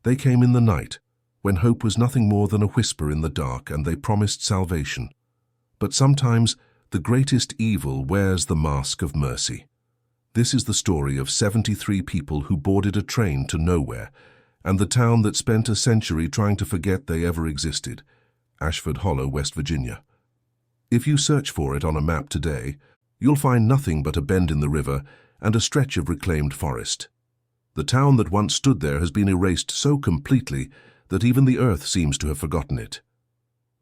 They came in the night, when hope was nothing more than a whisper in the dark, and they promised salvation. But sometimes the greatest evil wears the mask of mercy. This is the story of 73 people who boarded a train to nowhere, and the town that spent a century trying to forget they ever existed, Ashford Hollow, West Virginia. If you search for it on a map today, you'll find nothing but a bend in the river and a stretch of reclaimed forest. The town that once stood there has been erased so completely that even the earth seems to have forgotten it.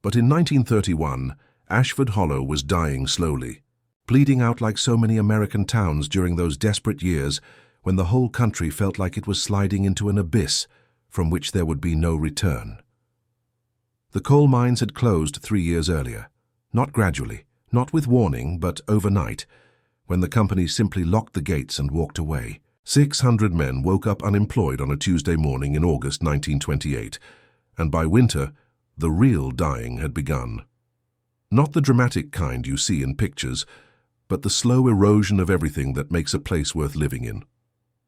But in 1931, Ashford Hollow was dying slowly, bleeding out like so many American towns during those desperate years when the whole country felt like it was sliding into an abyss from which there would be no return. The coal mines had closed 3 years earlier, not gradually, not with warning, but overnight, when the company simply locked the gates and walked away. 600 men woke up unemployed on a Tuesday morning in August 1928, and by winter, the real dying had begun. Not the dramatic kind you see in pictures, but the slow erosion of everything that makes a place worth living in.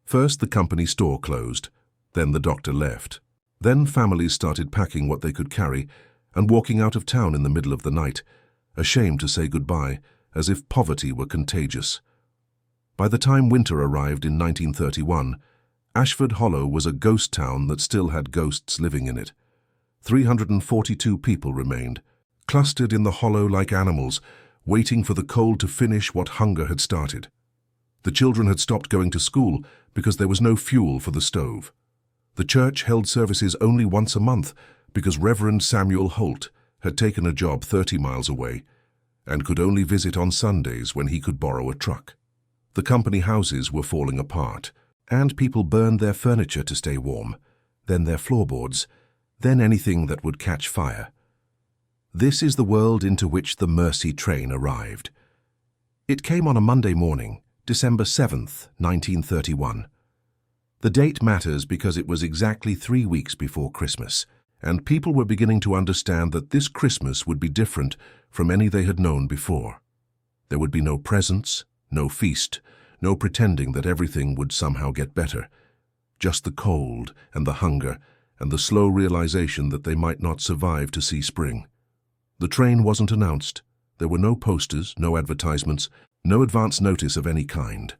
First, the company store closed, then the doctor left. Then families started packing what they could carry and walking out of town in the middle of the night, ashamed to say goodbye, as if poverty were contagious. By the time winter arrived in 1931, Ashford Hollow was a ghost town that still had ghosts living in it. 342 people remained, clustered in the hollow like animals, waiting for the cold to finish what hunger had started. The children had stopped going to school because there was no fuel for the stove. The church held services only once a month because Reverend Samuel Holt had taken a job 30 miles away and could only visit on Sundays when he could borrow a truck. The company houses were falling apart, and people burned their furniture to stay warm, then their floorboards, then anything that would catch fire. This is the world into which the Mercy train arrived. It came on a Monday morning, December 7th, 1931. The date matters because it was exactly 3 weeks before Christmas, and people were beginning to understand that this Christmas would be different from any they had known before. There would be no presents, no feast, no pretending that everything would somehow get better. Just the cold and the hunger and the slow realization that they might not survive to see spring. The train wasn't announced. There were no posters, no advertisements, no advance notice of any kind.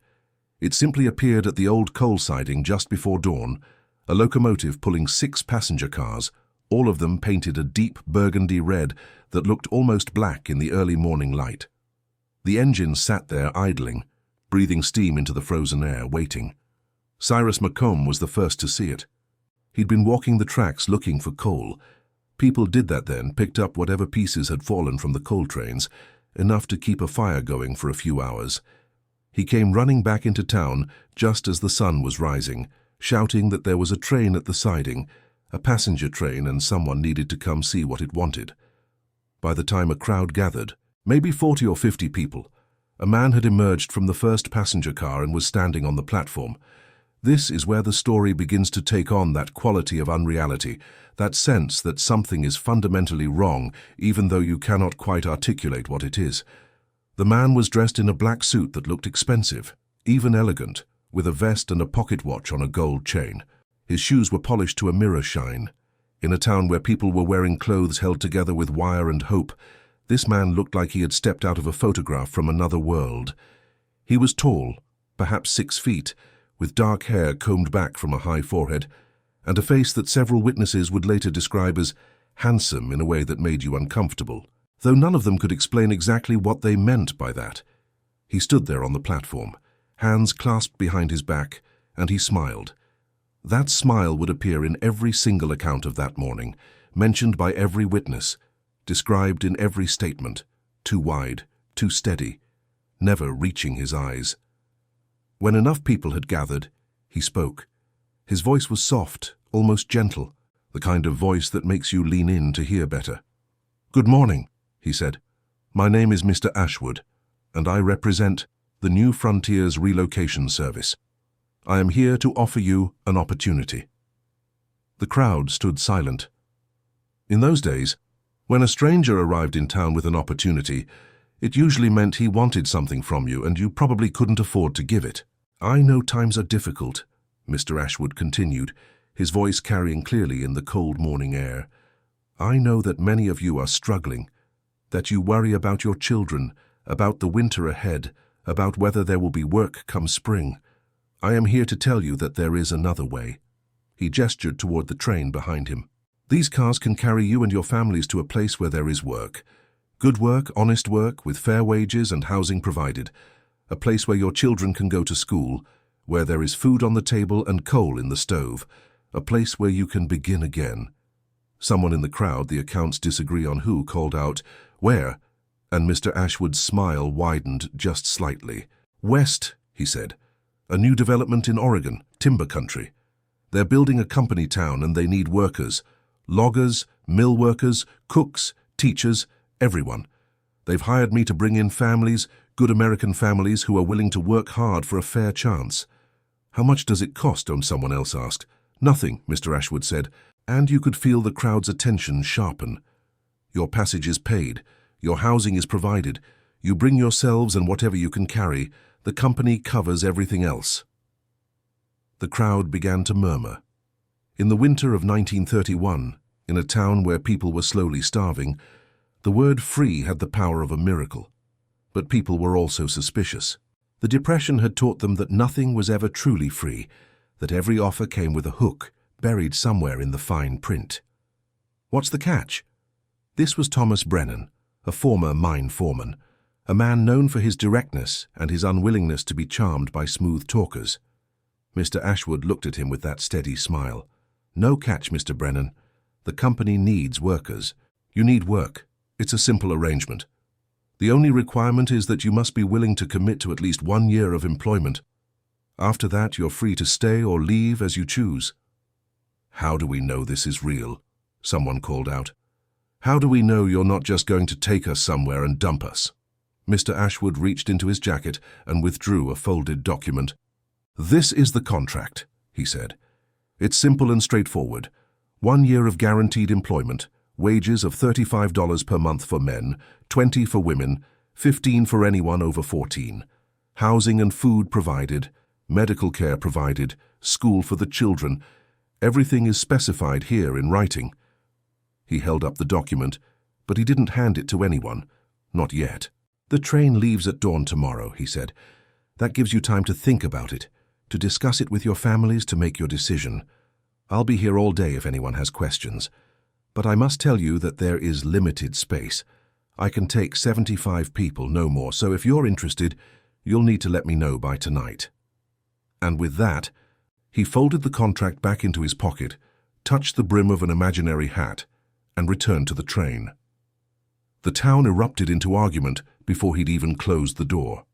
It simply appeared at the old coal siding just before dawn, a locomotive pulling 6 passenger cars, all of them painted a deep burgundy red that looked almost black in the early morning light. The engines sat there idling, breathing steam into the frozen air, waiting. Cyrus McComb was the first to see it. He'd been walking the tracks looking for coal. People did that then, picked up whatever pieces had fallen from the coal trains, enough to keep a fire going for a few hours. He came running back into town just as the sun was rising, shouting that there was a train at the siding, a passenger train, and someone needed to come see what it wanted. By the time a crowd gathered, maybe 40 or 50 people, a man had emerged from the first passenger car and was standing on the platform. This is where the story begins to take on that quality of unreality, that sense that something is fundamentally wrong even though you cannot quite articulate what it is. The man was dressed in a black suit that looked expensive, even elegant, with a vest and a pocket watch on a gold chain. His shoes were polished to a mirror shine. In a town where people were wearing clothes held together with wire and hope, this man looked like he had stepped out of a photograph from another world. He was tall, perhaps 6 feet, with dark hair combed back from a high forehead, and a face that several witnesses would later describe as handsome in a way that made you uncomfortable, though none of them could explain exactly what they meant by that. He stood there on the platform, hands clasped behind his back, and he smiled. That smile would appear in every single account of that morning, mentioned by every witness, described in every statement, too wide, too steady, never reaching his eyes. When enough people had gathered, he spoke. His voice was soft, almost gentle, the kind of voice that makes you lean in to hear better. "Good morning," he said. "My name is Mr. Ashwood, and I represent the New Frontiers Relocation Service. I am here to offer you an opportunity." The crowd stood silent. In those days, when a stranger arrived in town with an opportunity, it usually meant he wanted something from you and you probably couldn't afford to give it. "I know times are difficult," Mr. Ashwood continued, his voice carrying clearly in the cold morning air. "I know that many of you are struggling, that you worry about your children, about the winter ahead, about whether there will be work come spring. I am here to tell you that there is another way." He gestured toward the train behind him. "These cars can carry you and your families to a place where there is work. Good work, honest work, with fair wages and housing provided. A place where your children can go to school, where there is food on the table and coal in the stove. A place where you can begin again." Someone in the crowd, the accounts disagree on who, called out, "Where?" And Mr. Ashwood's smile widened just slightly. "West," he said. "A new development in Oregon, timber country. They're building a company town and they need workers. Loggers, mill workers, cooks, teachers, everyone. They've hired me to bring in families, good American families who are willing to work hard for a fair chance." "How much does it cost?" someone else asked. "Nothing," Mr. Ashwood said, and you could feel the crowd's attention sharpen. "Your passage is paid. Your housing is provided. You bring yourselves and whatever you can carry. The company covers everything else." The crowd began to murmur. In the winter of 1931, in a town where people were slowly starving, the word free had the power of a miracle. But people were also suspicious. The Depression had taught them that nothing was ever truly free, that every offer came with a hook, buried somewhere in the fine print. What's the catch? This was Thomas Brennan, a former mine foreman, a man known for his directness and his unwillingness to be charmed by smooth talkers. Mr. Ashwood looked at him with that steady smile. "No catch, Mr. Brennan. The company needs workers. You need work. It's a simple arrangement. The only requirement is that you must be willing to commit to at least 1 year of employment. After that, you're free to stay or leave as you choose." "How do we know this is real?" someone called out. "How do we know you're not just going to take us somewhere and dump us?" Mr. Ashwood reached into his jacket and withdrew a folded document. "This is the contract," he said. "It's simple and straightforward. 1 year of guaranteed employment, wages of $35 per month for men, 20 for women, 15 for anyone over 14. Housing and food provided, medical care provided, school for the children. Everything is specified here in writing." He held up the document, but he didn't hand it to anyone. Not yet. "The train leaves at dawn tomorrow," he said. "That gives you time to think about it, to discuss it with your families, to make your decision. I'll be here all day if anyone has questions. But I must tell you that there is limited space. I can take 75 people, no more, so if you're interested, you'll need to let me know by tonight." And with that, he folded the contract back into his pocket, touched the brim of an imaginary hat, and returned to the train. The town erupted into argument before he'd even closed the door.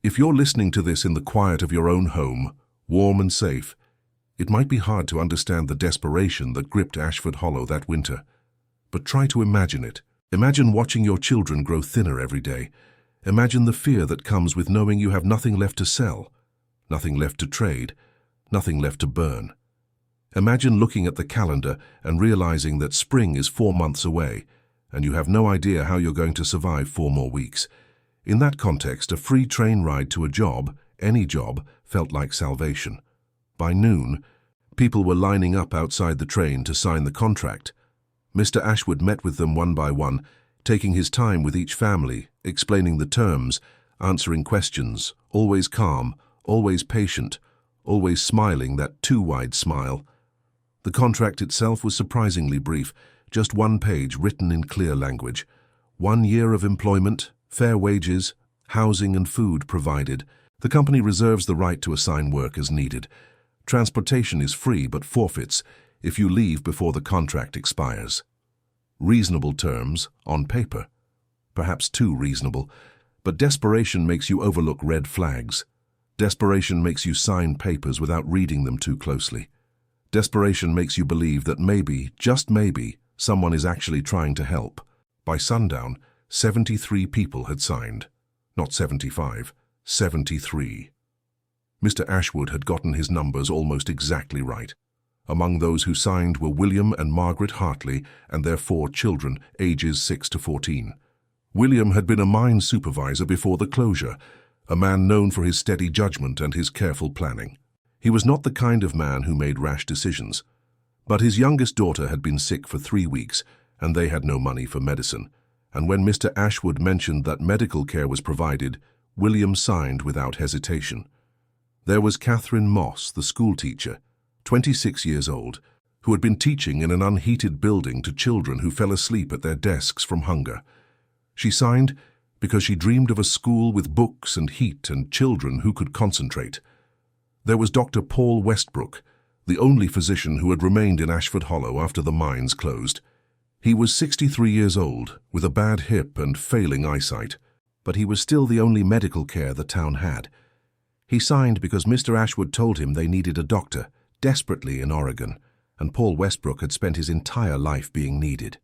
If you're listening to this in the quiet of your own home, warm and safe, it might be hard to understand the desperation that gripped Ashford Hollow that winter. But try to imagine it. Imagine watching your children grow thinner every day. Imagine the fear that comes with knowing you have nothing left to sell, nothing left to trade, nothing left to burn. Imagine looking at the calendar and realizing that spring is 4 months away, and you have no idea how you're going to survive 4 more weeks. In that context, a free train ride to a job, any job, felt like salvation. By noon, people were lining up outside the train to sign the contract. Mr. Ashwood met with them one by one, taking his time with each family, explaining the terms, answering questions, always calm, always patient, always smiling that too-wide smile. The contract itself was surprisingly brief, just 1 page written in clear language. 1 year of employment, fair wages, housing and food provided. The company reserves the right to assign work as needed. Transportation is free but forfeits if you leave before the contract expires. Reasonable terms on paper. Perhaps too reasonable, but desperation makes you overlook red flags. Desperation makes you sign papers without reading them too closely. Desperation makes you believe that maybe, just maybe, someone is actually trying to help. By sundown, 73 people had signed. Not 75, 73. Mr. Ashwood had gotten his numbers almost exactly right. Among those who signed were William and Margaret Hartley and their 4 children, ages 6 to 14. William had been a mine supervisor before the closure, a man known for his steady judgment and his careful planning. He was not the kind of man who made rash decisions. But his youngest daughter had been sick for 3 weeks, and they had no money for medicine. And when Mr. Ashwood mentioned that medical care was provided, William signed without hesitation. There was Catherine Moss, the schoolteacher, 26 years old, who had been teaching in an unheated building to children who fell asleep at their desks from hunger. She signed because she dreamed of a school with books and heat and children who could concentrate. There was Dr. Paul Westbrook, the only physician who had remained in Ashford Hollow after the mines closed. He was 63 years old, with a bad hip and failing eyesight, but he was still the only medical care the town had. He signed because Mr. Ashwood told him they needed a doctor, desperately in Oregon, and Paul Westbrook had spent his entire life being needed.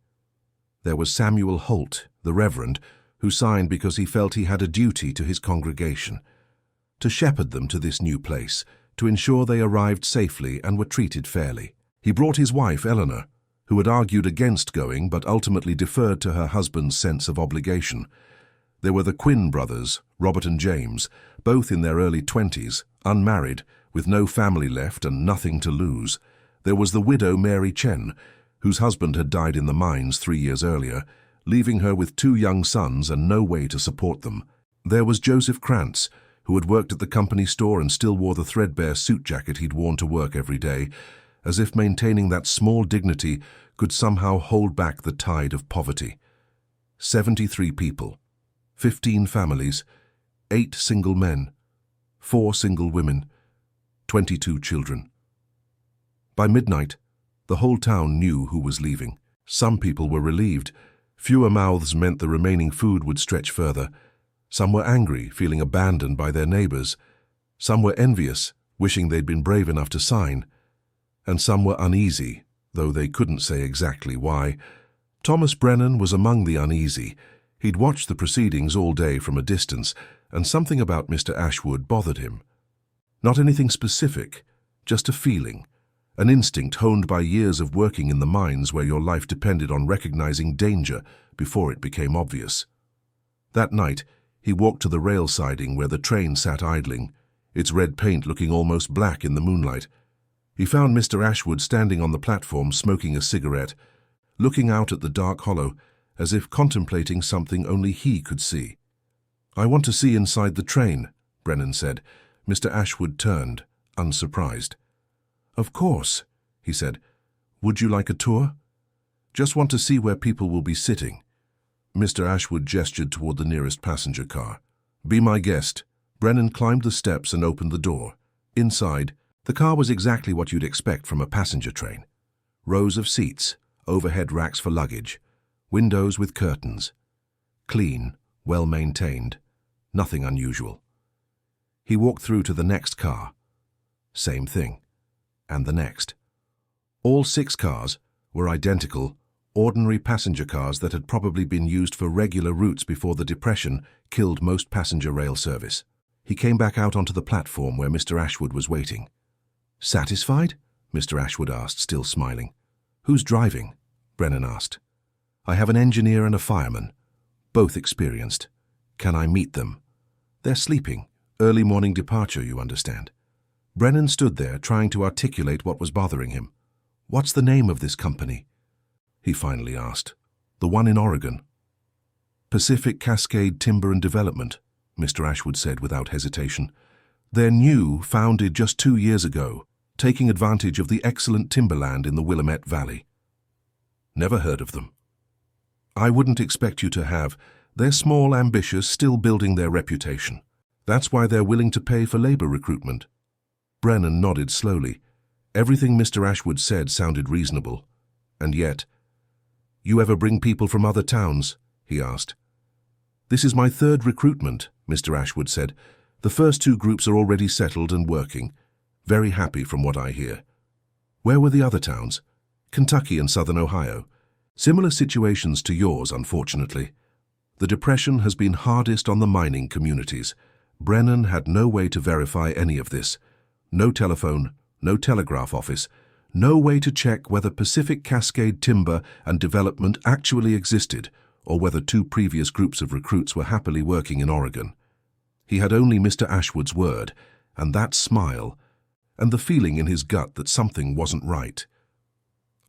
There was Samuel Holt, the Reverend, who signed because he felt he had a duty to his congregation, to shepherd them to this new place, to ensure they arrived safely and were treated fairly. He brought his wife, Eleanor, who had argued against going but ultimately deferred to her husband's sense of obligation. There were the Quinn brothers, Robert and James, both in their early 20s, unmarried, with no family left and nothing to lose. There was the widow Mary Chen, whose husband had died in the mines 3 years earlier, leaving her with 2 young sons and no way to support them. There was Joseph Krantz, who had worked at the company store and still wore the threadbare suit jacket he'd worn to work every day, as if maintaining that small dignity could somehow hold back the tide of poverty. 73 people, 15 families, 8 single men, 4 single women, 22 children. By midnight, the whole town knew who was leaving. Some people were relieved. Fewer mouths meant the remaining food would stretch further. Some were angry, feeling abandoned by their neighbors. Some were envious, wishing they'd been brave enough to sign. And some were uneasy, though they couldn't say exactly why. Thomas Brennan was among the uneasy. He'd watched the proceedings all day from a distance, and something about Mr. Ashwood bothered him. Not anything specific, just a feeling, an instinct honed by years of working in the mines where your life depended on recognizing danger before it became obvious. That night, he walked to the rail siding where the train sat idling, its red paint looking almost black in the moonlight. He found Mr. Ashwood standing on the platform smoking a cigarette, looking out at the dark hollow as if contemplating something only he could see. "I want to see inside the train," Brennan said. Mr. Ashwood turned, unsurprised. "Of course," he said. "Would you like a tour?" "Just want to see where people will be sitting." Mr. Ashwood gestured toward the nearest passenger car. "Be my guest." Brennan climbed the steps and opened the door. Inside, the car was exactly what you'd expect from a passenger train. Rows of seats, overhead racks for luggage, windows with curtains. Clean, well-maintained, nothing unusual. He walked through to the next car. Same thing. And the next. All 6 cars were identical, ordinary passenger cars that had probably been used for regular routes before the Depression killed most passenger rail service. He came back out onto the platform where Mr. Ashwood was waiting. "Satisfied?" Mr. Ashwood asked, still smiling. "Who's driving?" Brennan asked. "I have an engineer and a fireman, both experienced. Can I meet them?" "They're sleeping. Early morning departure, you understand." Brennan stood there, trying to articulate what was bothering him. "What's the name of this company?" he finally asked. "The one in Oregon." "Pacific Cascade Timber and Development," Mr. Ashwood said without hesitation. "They're new, founded just 2 years ago, taking advantage of the excellent timberland in the Willamette Valley." "Never heard of them." "I wouldn't expect you to have. They're small, ambitious, still building their reputation. That's why they're willing to pay for labor recruitment." Brennan nodded slowly. Everything Mr. Ashwood said sounded reasonable. And yet, "You ever bring people from other towns?" he asked. "This is my 3rd recruitment," Mr. Ashwood said. "The first 2 groups are already settled and working. Very happy from what I hear." "Where were the other towns?" "Kentucky and southern Ohio. Similar situations to yours, unfortunately. The Depression has been hardest on the mining communities. Brennan had no way to verify any of this. No telephone, no telegraph office, no way to check whether Pacific Cascade Timber and Development actually existed or whether 2 previous groups of recruits were happily working in Oregon. He had only Mr. Ashwood's word, and that smile, and the feeling in his gut that something wasn't right.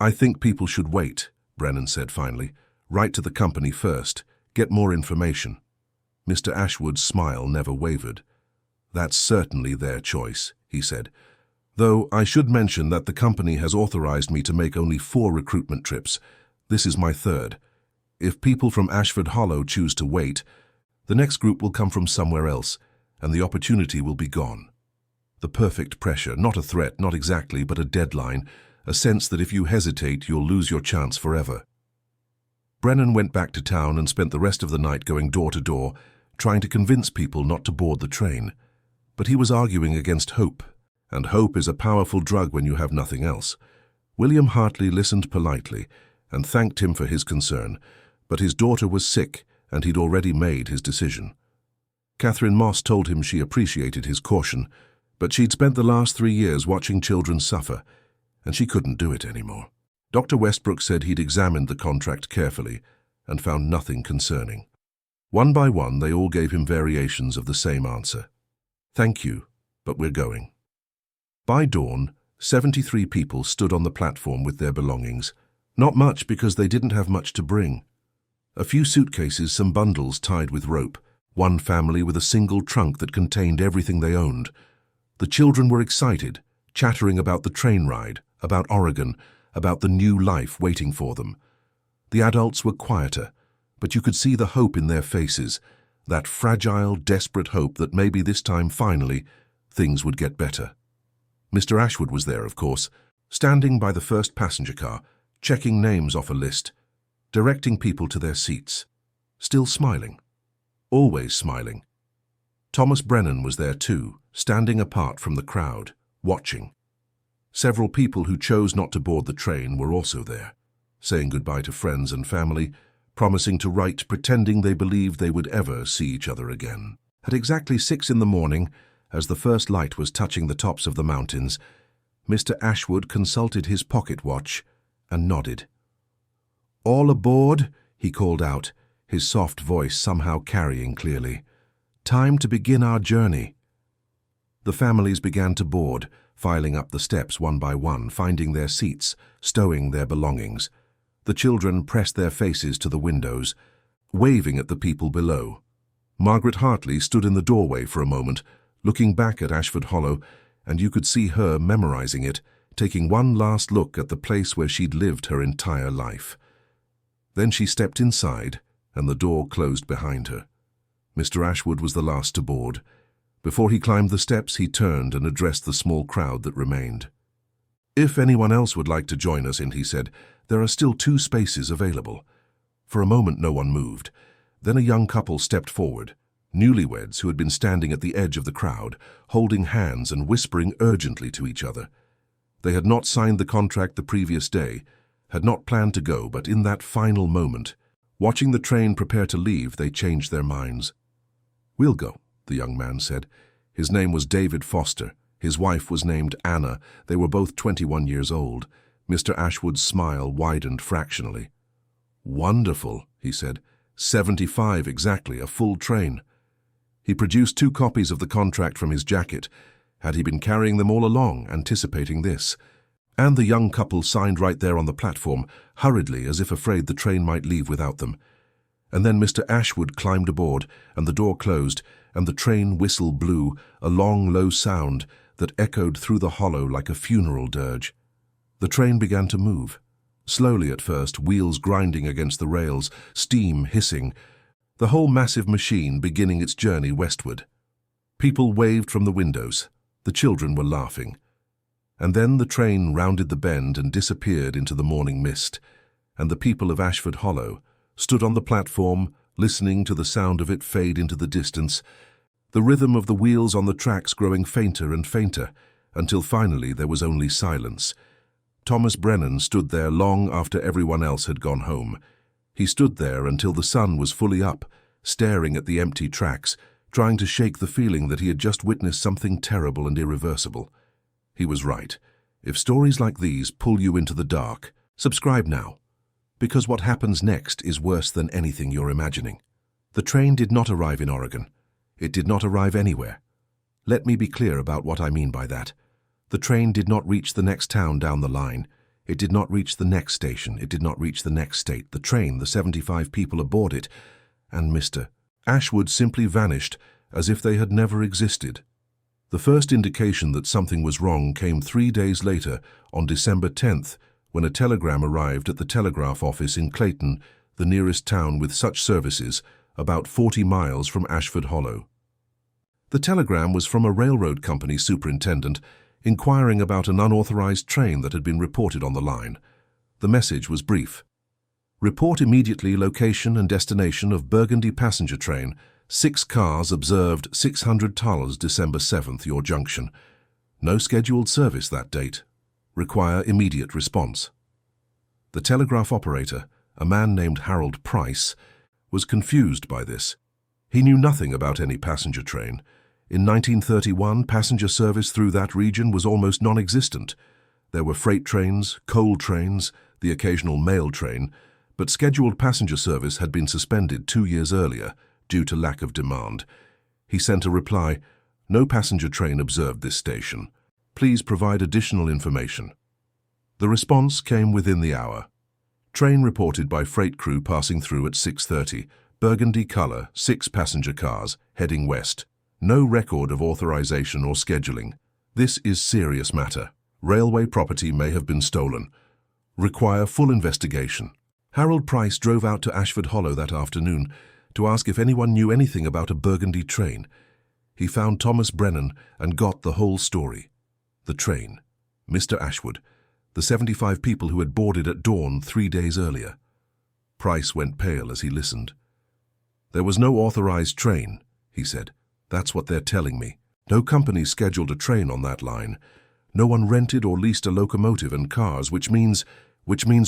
"I think people should wait," Brennan said finally. "Write to the company first. Get more information." Mr. Ashwood's smile never wavered. "That's certainly their choice," he said. "Though I should mention that the company has authorized me to make only 4 recruitment trips. This is my 3rd. If people from Ashford Hollow choose to wait, the next group will come from somewhere else, and the opportunity will be gone." The perfect pressure, not a threat, not exactly, but a deadline, a sense that if you hesitate, you'll lose your chance forever. Brennan went back to town and spent the rest of the night going door to door, trying to convince people not to board the train. But he was arguing against hope, and hope is a powerful drug when you have nothing else. William Hartley listened politely and thanked him for his concern, but his daughter was sick and he'd already made his decision. Catherine Moss told him she appreciated his caution, but she'd spent the last 3 years watching children suffer, and she couldn't do it anymore. Dr. Westbrook said he'd examined the contract carefully and found nothing concerning. One by one, they all gave him variations of the same answer. "Thank you, but we're going." By dawn, 73 people stood on the platform with their belongings. Not much because they didn't have much to bring. A few suitcases, some bundles tied with rope, one family with a single trunk that contained everything they owned. The children were excited, chattering about the train ride, about Oregon, about the new life waiting for them. The adults were quieter, but you could see the hope in their faces, that fragile, desperate hope that maybe this time, finally, things would get better. Mr. Ashwood was there, of course, standing by the first passenger car, checking names off a list, directing people to their seats, still smiling, always smiling. Thomas Brennan was there too, standing apart from the crowd, watching. Several people who chose not to board the train were also there, saying goodbye to friends and family, promising to write, pretending they believed they would ever see each other again. At exactly 6 in the morning, as the first light was touching the tops of the mountains, Mr. Ashwood consulted his pocket watch and nodded. "All aboard," he called out, his soft voice somehow carrying clearly. "Time to begin our journey." The families began to board, filing up the steps one by one, finding their seats, stowing their belongings. The children pressed their faces to the windows, waving at the people below. Margaret Hartley stood in the doorway for a moment, looking back at Ashford Hollow, and you could see her memorizing it, taking one last look at the place where she'd lived her entire life. Then she stepped inside, and the door closed behind her. Mr. Ashwood was the last to board. Before he climbed the steps, he turned and addressed the small crowd that remained. "If anyone else would like to join us in," he said, "there are still 2 spaces available." For a moment no one moved. Then a young couple stepped forward, newlyweds who had been standing at the edge of the crowd, holding hands and whispering urgently to each other. They had not signed the contract the previous day, had not planned to go, but in that final moment, watching the train prepare to leave, they changed their minds. "We'll go," the young man said. His name was David Foster. His wife was named Anna. They were both 21 years old. Mr. Ashwood's smile widened fractionally. "Wonderful," he said. 75 exactly, a full train." He produced 2 copies of the contract from his jacket. Had he been carrying them all along, anticipating this? And the young couple signed right there on the platform, hurriedly, as if afraid the train might leave without them. And then Mr. Ashwood climbed aboard, and the door closed, and the train whistle blew, a long, low sound that echoed through the hollow like a funeral dirge. The train began to move. Slowly at first, wheels grinding against the rails, steam hissing, the whole massive machine beginning its journey westward. People waved from the windows. The children were laughing. And then the train rounded the bend and disappeared into the morning mist, and the people of Ashford Hollow stood on the platform, listening to the sound of it fade into the distance, the rhythm of the wheels on the tracks growing fainter and fainter, until finally there was only silence. Thomas Brennan stood there long after everyone else had gone home. He stood there until the sun was fully up, staring at the empty tracks, trying to shake the feeling that he had just witnessed something terrible and irreversible. He was right. If stories like these pull you into the dark, subscribe now, because what happens next is worse than anything you're imagining. The train did not arrive in Oregon. It did not arrive anywhere. Let me be clear about what I mean by that. The train did not reach the next town down the line. It did not reach the next station. It did not reach the next state. The train, the 75 people aboard it, and Mr. Ashwood simply vanished as if they had never existed. The first indication that something was wrong came 3 days later, on December 10th, when a telegram arrived at the telegraph office in Clayton, the nearest town with such services, about 40 miles from Ashford Hollow. The telegram was from a railroad company superintendent inquiring about an unauthorized train that had been reported on the line. The message was brief. Report immediately location and destination of burgundy passenger train. 6 cars observed 600 Tallers December 7th, your junction. No scheduled service that date. Require immediate response. The telegraph operator, a man named Harold Price, was confused by this. He knew nothing about any passenger train. In 1931, passenger service through that region was almost non-existent. There were freight trains, coal trains, the occasional mail train, but scheduled passenger service had been suspended 2 years earlier due to lack of demand. He sent a reply, "No passenger train observed this station. Please provide additional information." The response came within the hour. Train reported by freight crew passing through at 6:30, burgundy color, 6 passenger cars, heading west. No record of authorization or scheduling. This is serious matter. Railway property may have been stolen. Require full investigation. Harold Price drove out to Ashford Hollow that afternoon to ask if anyone knew anything about a burgundy train. He found Thomas Brennan and got the whole story. The train, Mr. Ashwood, the 75 people who had boarded at dawn 3 days earlier. Price went pale as he listened. "There was no authorized train," he said. "That's what they're telling me. No company scheduled a train on that line. No one rented or leased a locomotive and cars, which means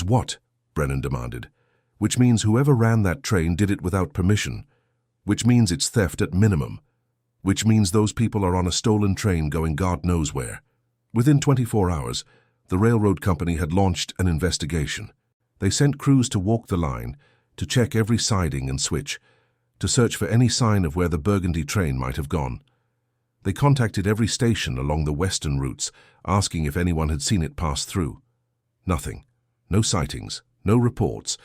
what?" Brennan demanded. "Which means whoever ran that train did it without permission. Which means it's theft at minimum. Which means those people are on a stolen train going God knows where." Within 24 hours, the railroad company had launched an investigation. They sent crews to walk the line, to check every siding and switch, to search for any sign of where the burgundy train might have gone. They contacted every station along the western routes, asking if anyone had seen it pass through. Nothing. No sightings, no reports,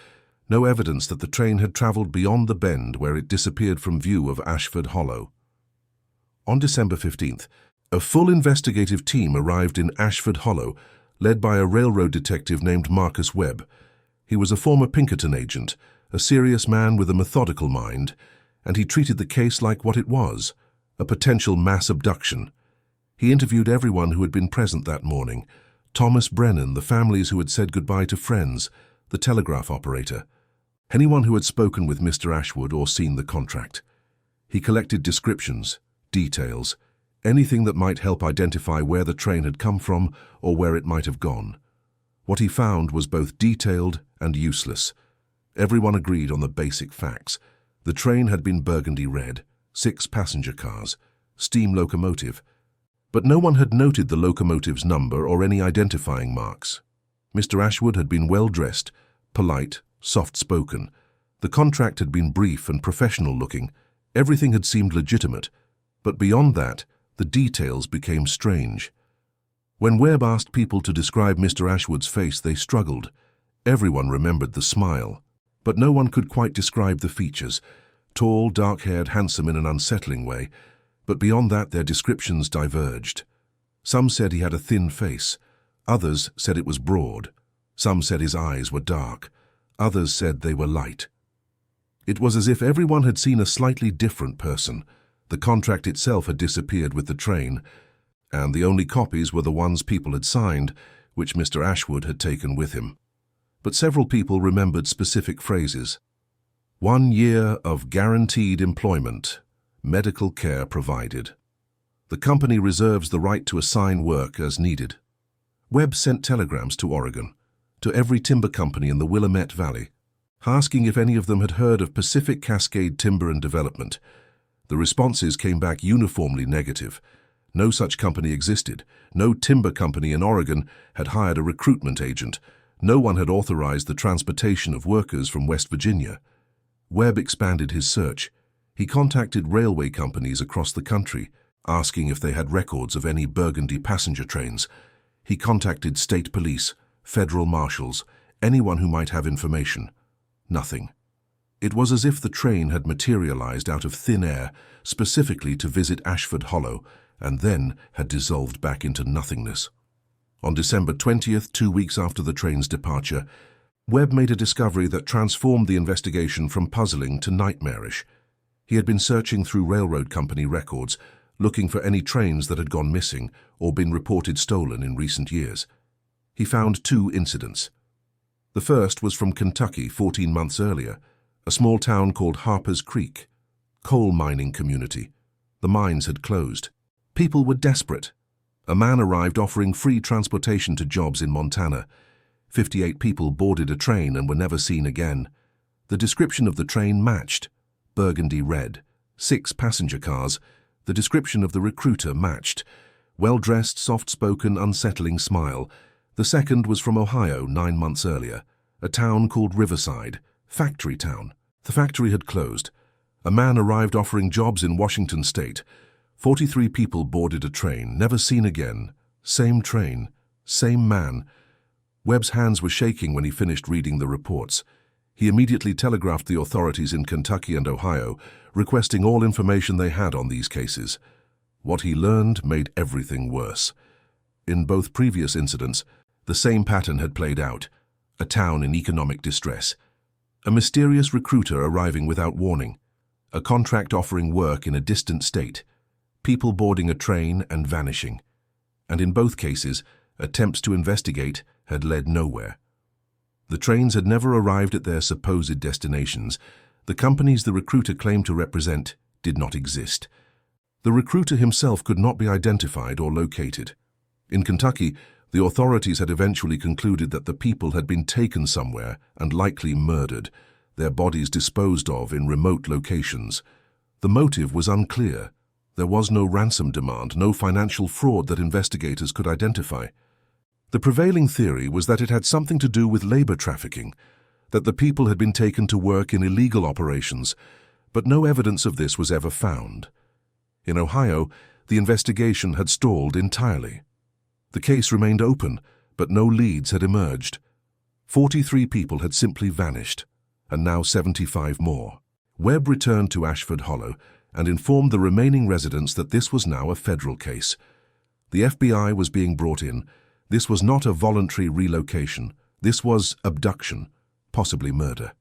no evidence that the train had traveled beyond the bend where it disappeared from view of Ashford Hollow. On December 15th, a full investigative team arrived in Ashford Hollow, led by a railroad detective named Marcus Webb. He was a former Pinkerton agent, a serious man with a methodical mind, and he treated the case like what it was, a potential mass abduction. He interviewed everyone who had been present that morning: Thomas Brennan, the families who had said goodbye to friends, the telegraph operator, anyone who had spoken with Mr. Ashwood or seen the contract. He collected descriptions, details, anything that might help identify where the train had come from or where it might have gone. What he found was both detailed and useless. Everyone agreed on the basic facts. The train had been burgundy red, 6 passenger cars, steam locomotive, but no one had noted the locomotive's number or any identifying marks. Mr. Ashwood had been well-dressed, polite, soft-spoken. The contract had been brief and professional-looking. Everything had seemed legitimate, but beyond that, the details became strange. When Webb asked people to describe Mr. Ashwood's face, they struggled. Everyone remembered the smile, but no one could quite describe the features. Tall, dark-haired, handsome in an unsettling way, but beyond that their descriptions diverged. Some said he had a thin face. Others said it was broad. Some said his eyes were dark. Others said they were light. It was as if everyone had seen a slightly different person. The contract itself had disappeared with the train, and the only copies were the ones people had signed, which Mr. Ashwood had taken with him. But several people remembered specific phrases. 1 year of guaranteed employment, medical care provided. The company reserves the right to assign work as needed. Webb sent telegrams to Oregon, to every timber company in the Willamette Valley, asking if any of them had heard of Pacific Cascade Timber and Development. The responses came back uniformly negative. No such company existed. No timber company in Oregon had hired a recruitment agent. No one had authorized the transportation of workers from West Virginia. Webb expanded his search. He contacted railway companies across the country, asking if they had records of any burgundy passenger trains. He contacted state police, federal marshals, anyone who might have information. Nothing. It was as if the train had materialized out of thin air, specifically to visit Ashford Hollow, and then had dissolved back into nothingness. On December 20th, 2 weeks after the train's departure, Webb made a discovery that transformed the investigation from puzzling to nightmarish. He had been searching through railroad company records, looking for any trains that had gone missing or been reported stolen in recent years. He found 2 incidents. The first was from Kentucky 14 months earlier, a small town called Harper's Creek, coal mining community. The mines had closed. People were desperate. A man arrived offering free transportation to jobs in Montana. 58 people boarded a train and were never seen again. The description of the train matched. Burgundy red. 6 passenger cars. The description of the recruiter matched. Well-dressed, soft-spoken, unsettling smile. The second was from Ohio 9 months earlier, a town called Riverside, factory town. The factory had closed. A man arrived offering jobs in Washington state. 43 people boarded a train, never seen again. Same train, same man. Webb's hands were shaking when he finished reading the reports. He immediately telegraphed the authorities in Kentucky and Ohio, requesting all information they had on these cases. What he learned made everything worse. In both previous incidents, the same pattern had played out. A town in economic distress. A mysterious recruiter arriving without warning. A contract offering work in a distant state. People boarding a train and vanishing. And in both cases, attempts to investigate had led nowhere. The trains had never arrived at their supposed destinations. The companies the recruiter claimed to represent did not exist. The recruiter himself could not be identified or located. In Kentucky, the authorities had eventually concluded that the people had been taken somewhere and likely murdered, their bodies disposed of in remote locations. The motive was unclear. There was no ransom demand, no financial fraud that investigators could identify. The prevailing theory was that it had something to do with labor trafficking, that the people had been taken to work in illegal operations, but no evidence of this was ever found. In Ohio, the investigation had stalled entirely. The case remained open, but no leads had emerged. 43 people had simply vanished, and now 75 more. Webb returned to Ashford Hollow and informed the remaining residents that this was now a federal case. The FBI was being brought in. This was not a voluntary relocation. This was abduction, possibly murder.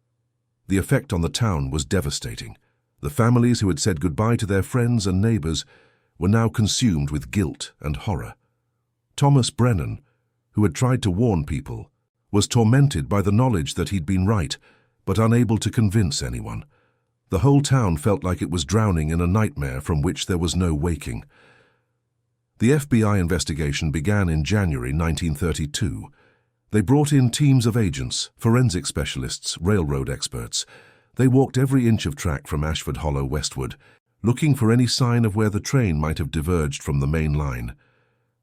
The effect on the town was devastating. The families who had said goodbye to their friends and neighbors were now consumed with guilt and horror. Thomas Brennan, who had tried to warn people, was tormented by the knowledge that he'd been right, but unable to convince anyone. The whole town felt like it was drowning in a nightmare from which there was no waking. The FBI investigation began in January 1932. They brought in teams of agents, forensic specialists, railroad experts. They walked every inch of track from Ashford Hollow westward, looking for any sign of where the train might have diverged from the main line.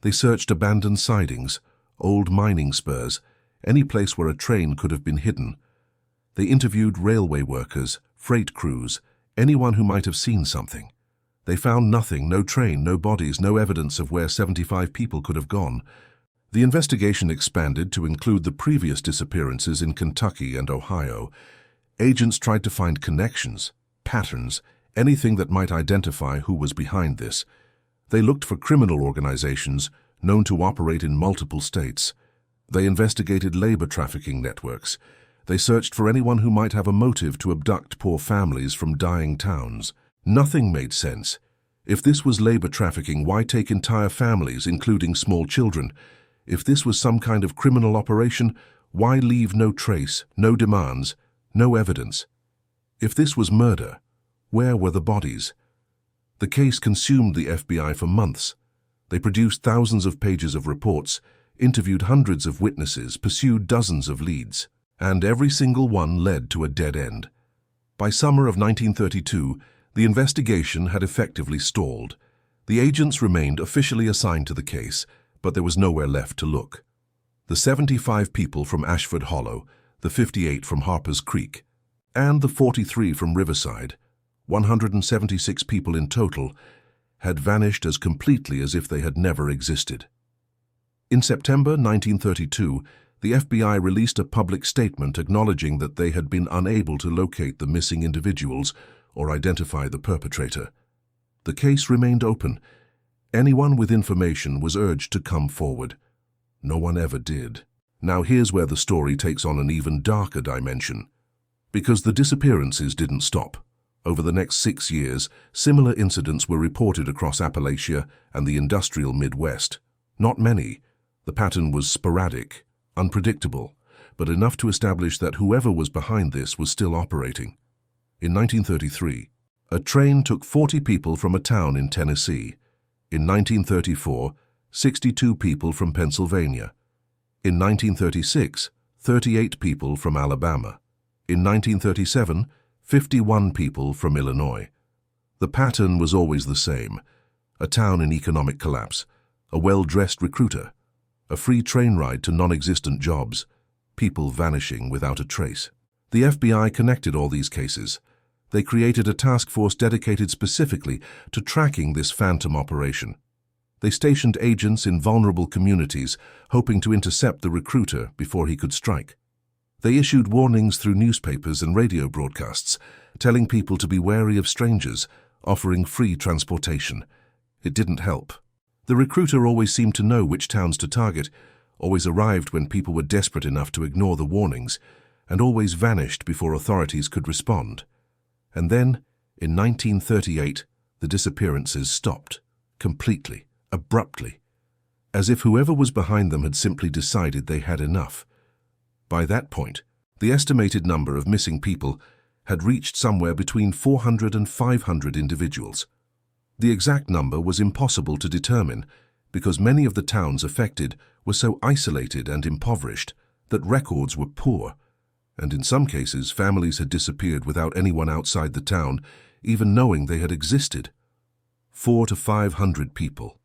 They searched abandoned sidings, old mining spurs, any place where a train could have been hidden. They interviewed railway workers, freight crews, anyone who might have seen something. They found nothing, no train, no bodies, no evidence of where 75 people could have gone. The investigation expanded to include the previous disappearances in Kentucky and Ohio. Agents tried to find connections, patterns, anything that might identify who was behind this. They looked for criminal organizations known to operate in multiple states. They investigated labor trafficking networks. They searched for anyone who might have a motive to abduct poor families from dying towns. Nothing made sense. If this was labor trafficking, why take entire families, including small children? If this was some kind of criminal operation, why leave no trace, no demands, no evidence? If this was murder, where were the bodies? The case consumed the FBI for months. They produced thousands of pages of reports, interviewed hundreds of witnesses, pursued dozens of leads, and every single one led to a dead end. By summer of 1932, the investigation had effectively stalled. The agents remained officially assigned to the case, but there was nowhere left to look. The 75 people from Ashford Hollow, the 58 from Harper's Creek, and the 43 from Riverside, 176 people in total, had vanished as completely as if they had never existed. In September 1932, the FBI released a public statement acknowledging that they had been unable to locate the missing individuals or identify the perpetrator. The case remained open. Anyone with information was urged to come forward. No one ever did. Now here's where the story takes on an even darker dimension. Because the disappearances didn't stop. Over the next 6 years, similar incidents were reported across Appalachia and the industrial Midwest. Not many. The pattern was sporadic, unpredictable, but enough to establish that whoever was behind this was still operating. In 1933, a train took 40 people from a town in Tennessee. In 1934, 62 people from Pennsylvania. In 1936, 38 people from Alabama. In 1937, 51 people from Illinois. The pattern was always the same. A town in economic collapse, a well-dressed recruiter, a free train ride to non-existent jobs, people vanishing without a trace. The FBI connected all these cases. They created a task force dedicated specifically to tracking this phantom operation. They stationed agents in vulnerable communities, hoping to intercept the recruiter before he could strike. They issued warnings through newspapers and radio broadcasts, telling people to be wary of strangers, offering free transportation. It didn't help. The recruiter always seemed to know which towns to target, always arrived when people were desperate enough to ignore the warnings, and always vanished before authorities could respond. And then, in 1938, the disappearances stopped, completely, abruptly, as if whoever was behind them had simply decided they had enough. By that point, the estimated number of missing people had reached somewhere between 400 and 500 individuals. The exact number was impossible to determine because many of the towns affected were so isolated and impoverished that records were poor, and in some cases families had disappeared without anyone outside the town even knowing they had existed. 400 to 500 people.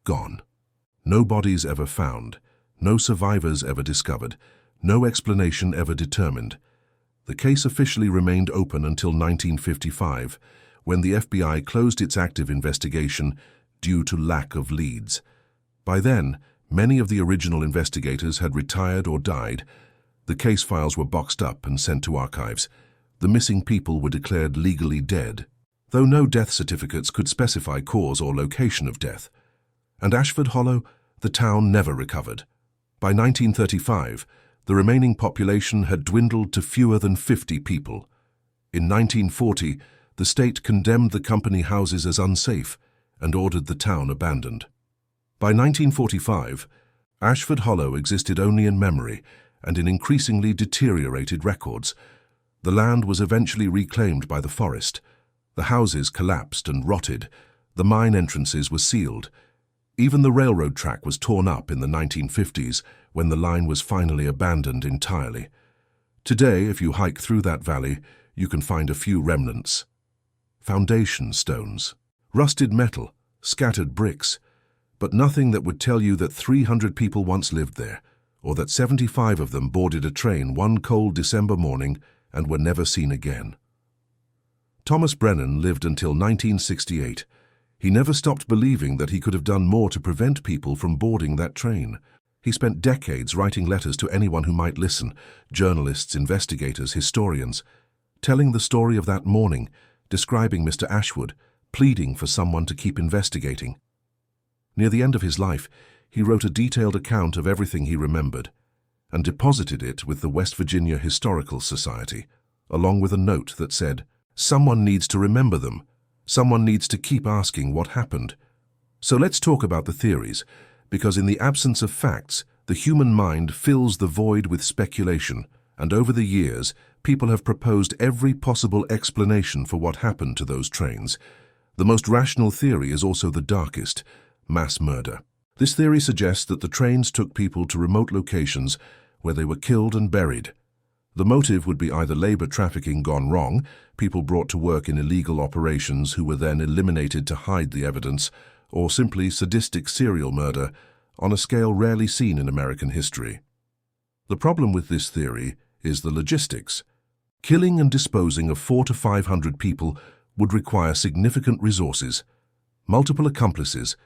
Gone. No bodies ever found, no survivors ever discovered, no explanation ever determined. The case officially remained open until 1955, when the FBI closed its active investigation due to lack of leads. By then, many of the original investigators had retired or died. The case files were boxed up and sent to archives. The missing people were declared legally dead, though no death certificates could specify cause or location of death. And Ashford Hollow, the town never recovered. By 1935, the remaining population had dwindled to fewer than 50 people. In 1940, the state condemned the company houses as unsafe and ordered the town abandoned. By 1945, Ashford Hollow existed only in memory and in increasingly deteriorated records. The land was eventually reclaimed by the forest. The houses collapsed and rotted. The mine entrances were sealed. Even the railroad track was torn up in the 1950s when the line was finally abandoned entirely. Today, if you hike through that valley, you can find a few remnants. Foundation stones, rusted metal, scattered bricks, but nothing that would tell you that 300 people once lived there, or that 75 of them boarded a train one cold December morning and were never seen again. Thomas Brennan lived until 1968. He never stopped believing that he could have done more to prevent people from boarding that train. He spent decades writing letters to anyone who might listen, journalists, investigators, historians, telling the story of that morning, describing Mr. Ashwood, pleading for someone to keep investigating. Near the end of his life, he wrote a detailed account of everything he remembered and deposited it with the West Virginia Historical Society, along with a note that said, "Someone needs to remember them. Someone needs to keep asking what happened." So let's talk about the theories, because in the absence of facts, the human mind fills the void with speculation, and over the years, people have proposed every possible explanation for what happened to those trains. The most rational theory is also the darkest: mass murder. This theory suggests that the trains took people to remote locations where they were killed and buried. The motive would be either labor trafficking gone wrong, people brought to work in illegal operations who were then eliminated to hide the evidence, or simply sadistic serial murder on a scale rarely seen in American history. The problem with this theory is the logistics. Killing and disposing of 400 to 500 people would require significant resources. multiple accomplices,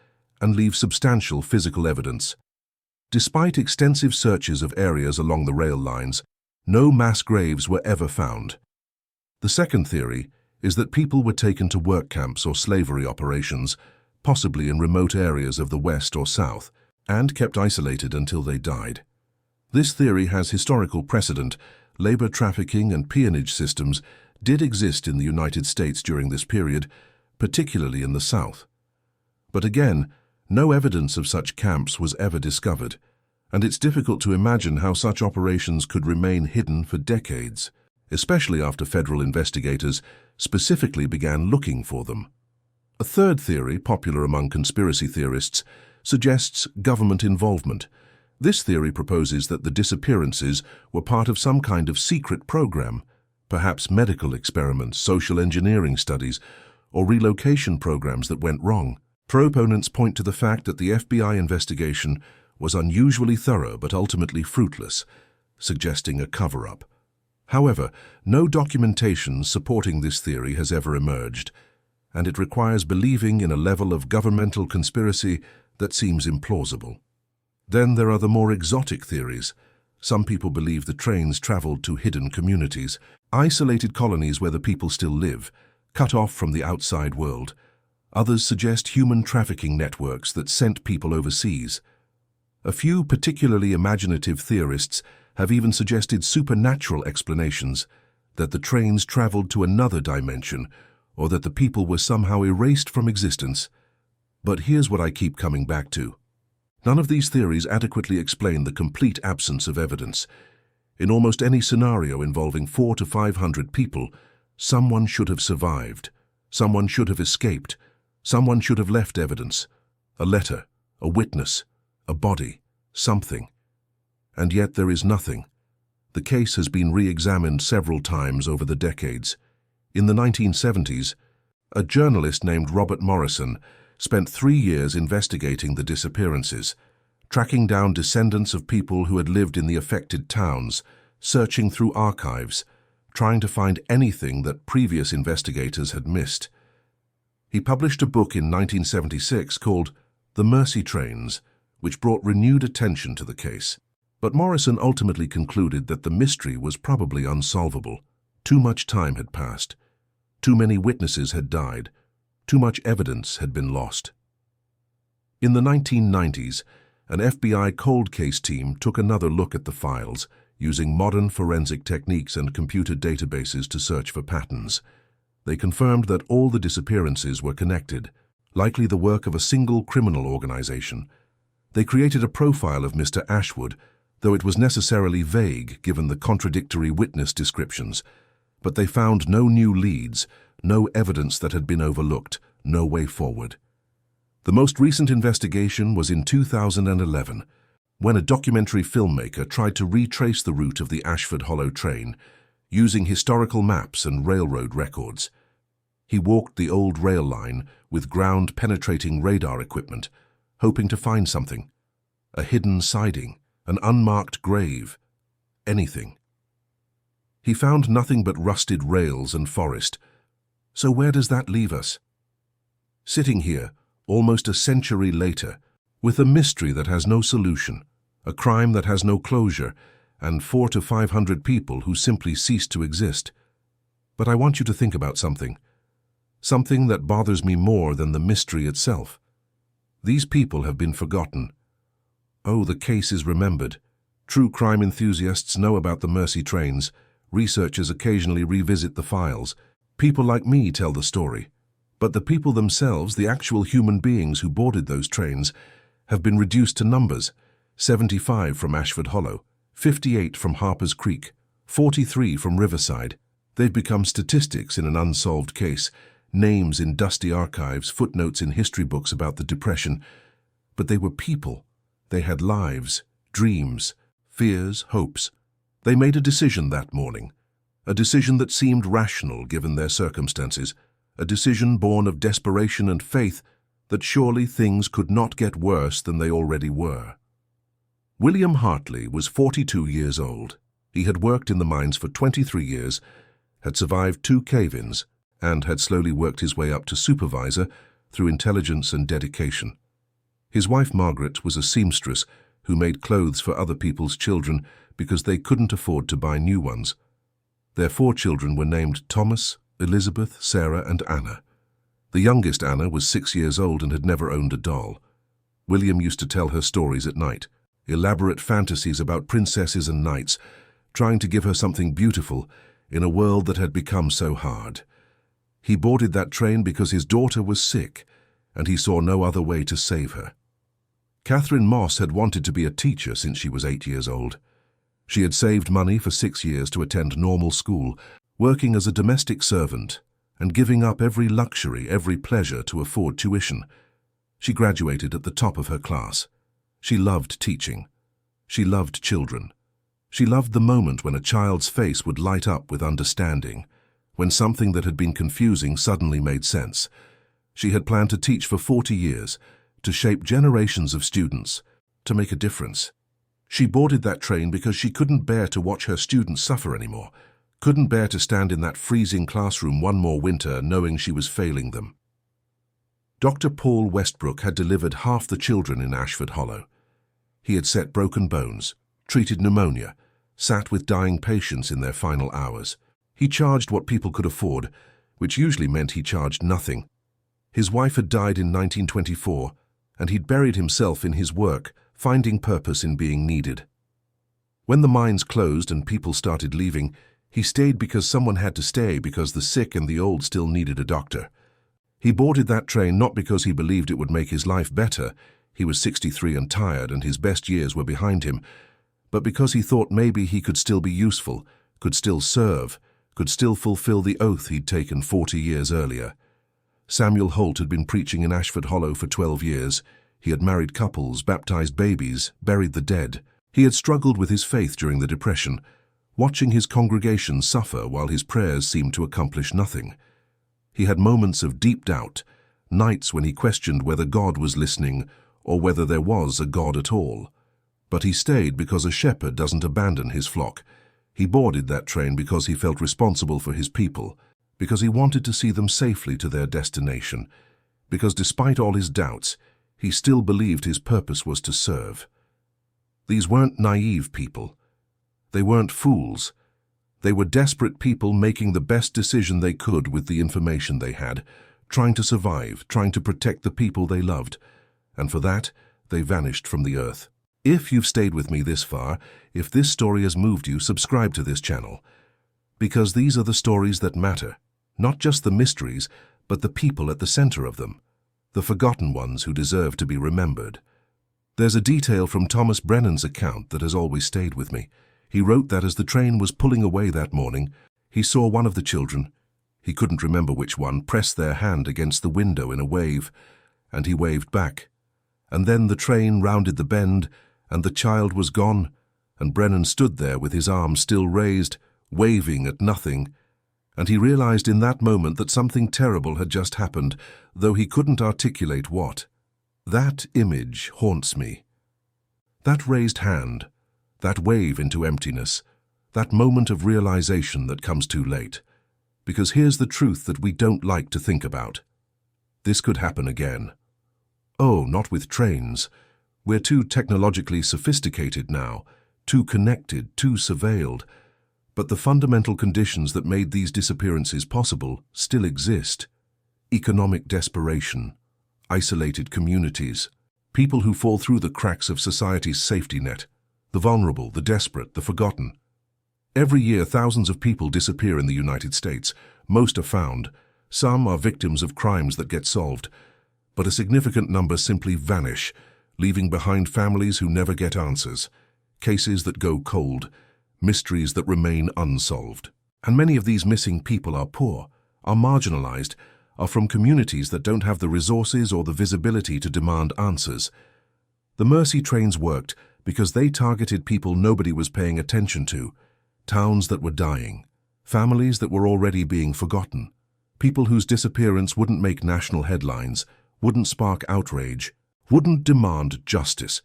and leave substantial physical evidence. Despite extensive searches of areas along the rail lines, no mass graves were ever found. The second theory is that people were taken to work camps or slavery operations, possibly in remote areas of the West or South, and kept isolated until they died. This theory has historical precedent. Labor trafficking and peonage systems did exist in the United States during this period, particularly in the South. But again, no evidence of such camps was ever discovered, and it's difficult to imagine how such operations could remain hidden for decades, especially after federal investigators specifically began looking for them. A third theory, popular among conspiracy theorists, suggests government involvement. This theory proposes that the disappearances were part of some kind of secret program, perhaps medical experiments, social engineering studies, or relocation programs that went wrong. Proponents point to the fact that the FBI investigation was unusually thorough but ultimately fruitless, suggesting a cover-up. However, no documentation supporting this theory has ever emerged, and it requires believing in a level of governmental conspiracy that seems implausible. Then there are the more exotic theories. Some people believe the trains traveled to hidden communities, isolated colonies where the people still live, cut off from the outside world. Others suggest human trafficking networks that sent people overseas. A few particularly imaginative theorists have even suggested supernatural explanations, that the trains traveled to another dimension, or that the people were somehow erased from existence. But here's what I keep coming back to. None of these theories adequately explain the complete absence of evidence. In almost any scenario involving 400 to 500 people, someone should have survived, someone should have escaped, someone should have left evidence, a letter, a witness, a body, something. And yet there is nothing. The case has been re-examined several times over the decades. In the 1970s, a journalist named Robert Morrison spent 3 years investigating the disappearances, tracking down descendants of people who had lived in the affected towns, searching through archives, trying to find anything that previous investigators had missed. He published a book in 1976 called The Mercy Trains, which brought renewed attention to the case. But Morrison ultimately concluded that the mystery was probably unsolvable. Too much time had passed. Too many witnesses had died. Too much evidence had been lost. In the 1990s, an FBI cold case team took another look at the files, using modern forensic techniques and computer databases to search for patterns. They confirmed that all the disappearances were connected, likely the work of a single criminal organization. They created a profile of Mr. Ashwood, though it was necessarily vague given the contradictory witness descriptions. But they found no new leads, no evidence that had been overlooked, no way forward. The most recent investigation was in 2011, when a documentary filmmaker tried to retrace the route of the Ashford Hollow train, using historical maps and railroad records. He walked the old rail line with ground-penetrating radar equipment, hoping to find something. A hidden siding, an unmarked grave, anything. He found nothing but rusted rails and forest. So where does that leave us? Sitting here, almost a century later, with a mystery that has no solution, a crime that has no closure, and 400 to 500 people who simply cease to exist. But I want you to think about something. Something that bothers me more than the mystery itself. These people have been forgotten. Oh, the case is remembered. True crime enthusiasts know about the Mercy trains. Researchers occasionally revisit the files. People like me tell the story. But the people themselves, the actual human beings who boarded those trains, have been reduced to numbers. 75 from Ashford Hollow, 58 from Harper's Creek, 43 from Riverside. They've become statistics in an unsolved case, names in dusty archives, footnotes in history books about the Depression. But they were people. They had lives, dreams, fears, hopes. They made a decision that morning, a decision that seemed rational given their circumstances, a decision born of desperation and faith that surely things could not get worse than they already were. William Hartley was 42 years old. He had worked in the mines for 23 years, had survived 2 cave-ins, and had slowly worked his way up to supervisor through intelligence and dedication. His wife Margaret was a seamstress who made clothes for other people's children because they couldn't afford to buy new ones. Their 4 children were named Thomas, Elizabeth, Sarah, and Anna. The youngest, Anna, was 6 years old and had never owned a doll. William used to tell her stories at night, elaborate fantasies about princesses and knights, trying to give her something beautiful in a world that had become so hard. He boarded that train because his daughter was sick, and he saw no other way to save her. Catherine Moss had wanted to be a teacher since she was 8 years old. She had saved money for 6 years to attend normal school, working as a domestic servant and giving up every luxury, every pleasure to afford tuition. She graduated at the top of her class. She loved teaching. She loved children. She loved the moment when a child's face would light up with understanding, when something that had been confusing suddenly made sense. She had planned to teach for 40 years, to shape generations of students, to make a difference. She boarded that train because she couldn't bear to watch her students suffer anymore, couldn't bear to stand in that freezing classroom one more winter knowing she was failing them. Dr. Paul Westbrook had delivered half the children in Ashford Hollow. He had set broken bones, treated pneumonia, sat with dying patients in their final hours. He charged what people could afford, which usually meant he charged nothing. His wife had died in 1924, and he'd buried himself in his work, finding purpose in being needed. When the mines closed and people started leaving, he stayed because someone had to stay, because the sick and the old still needed a doctor. He boarded that train not because he believed it would make his life better — he was 63 and tired and his best years were behind him — but because he thought maybe he could still be useful, could still serve, could still fulfill the oath he'd taken 40 years earlier. Samuel Holt had been preaching in Ashford Hollow for 12 years. He had married couples, baptized babies, buried the dead. He had struggled with his faith during the Depression, watching his congregation suffer while his prayers seemed to accomplish nothing. He had moments of deep doubt, nights when he questioned whether God was listening or whether there was a God at all. But he stayed because a shepherd doesn't abandon his flock. He boarded that train because he felt responsible for his people, because he wanted to see them safely to their destination, because despite all his doubts, he still believed his purpose was to serve. These weren't naive people. They weren't fools. They were desperate people making the best decision they could with the information they had, trying to survive, trying to protect the people they loved, and for that, they vanished from the earth. If you've stayed with me this far, if this story has moved you, subscribe to this channel. Because these are the stories that matter, not just the mysteries, but the people at the center of them, the forgotten ones who deserve to be remembered. There's a detail from Thomas Brennan's account that has always stayed with me. He wrote that as the train was pulling away that morning, he saw one of the children — he couldn't remember which one — press their hand against the window in a wave, and he waved back. And then the train rounded the bend, and the child was gone, and Brennan stood there with his arms still raised, waving at nothing. And he realized in that moment that something terrible had just happened, though he couldn't articulate what. That image haunts me. That raised hand, that wave into emptiness, that moment of realization that comes too late. Because here's the truth that we don't like to think about. This could happen again. Oh, not with trains. We're too technologically sophisticated now, too connected, too surveilled. But the fundamental conditions that made these disappearances possible still exist. Economic desperation, isolated communities, people who fall through the cracks of society's safety net, the vulnerable, the desperate, the forgotten. Every year, thousands of people disappear in the United States. Most are found. Some are victims of crimes that get solved. But a significant number simply vanish, leaving behind families who never get answers, cases that go cold, mysteries that remain unsolved. And many of these missing people are poor, are marginalized, are from communities that don't have the resources or the visibility to demand answers. The Mercy trains worked because they targeted people nobody was paying attention to, towns that were dying, families that were already being forgotten, people whose disappearance wouldn't make national headlines, wouldn't spark outrage, wouldn't demand justice.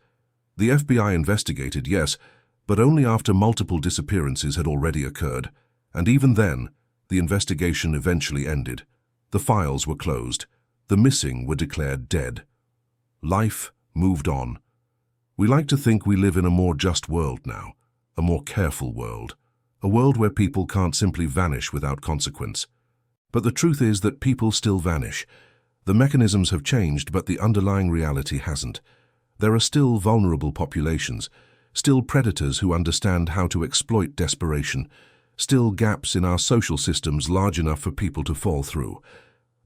The FBI investigated, yes, but only after multiple disappearances had already occurred, and even then, the investigation eventually ended. The files were closed. The missing were declared dead. Life moved on. We like to think we live in a more just world now, a more careful world, a world where people can't simply vanish without consequence. But the truth is that people still vanish. The mechanisms have changed, but the underlying reality hasn't. There are still vulnerable populations, still predators who understand how to exploit desperation, still gaps in our social systems large enough for people to fall through.